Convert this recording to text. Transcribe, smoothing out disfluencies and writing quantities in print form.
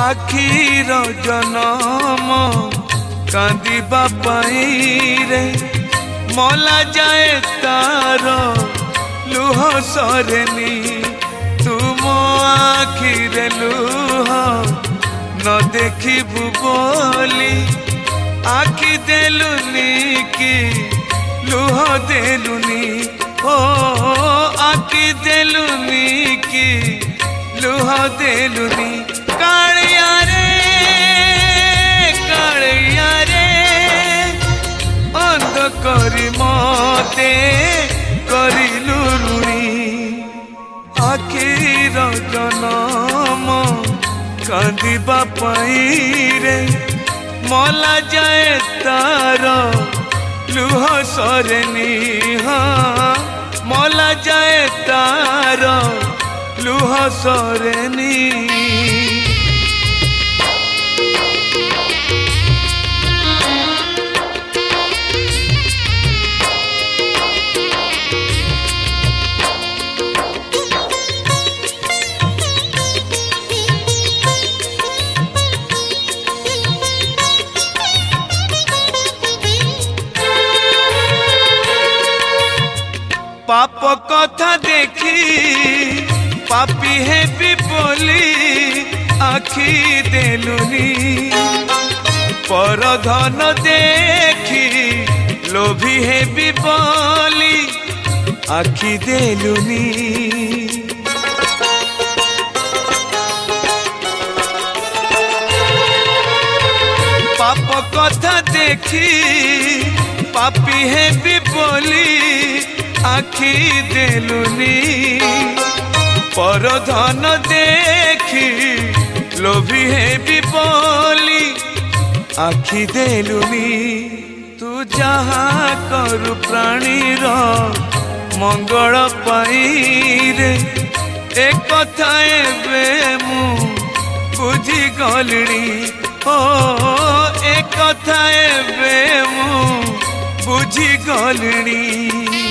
आखिर जनम कांदिबा पाई रे मला जाए तार लुह सरेनी तुम आखिरे लुह न देखिबु बोली आखि देलुनी कि लुह देलुनी ओ आखि देलुनी कि लुह देलुनी कालिया रे अंध करी मते करिलु रुणी आखिर जनम कांदिबा पाई रे मला जाए तार लुह सरेनी हाँ मला जाए तार लुह सरेनी पाप कथा देखी पापी है भी बोली आखि देलुनी पर धन देखी लोभी है भी बोली आखि देलुनी पाप कथा देखी पापी है भी बोली आखि देलुनी पर धन देखी लोभी है भी बोली आखि देलुनी तू जहाँ करु प्राणीर मंगल पाई रे एक कथा एबे मु बुझी गलिनी ओ एक कथा एबे मु बुझी गलिनी।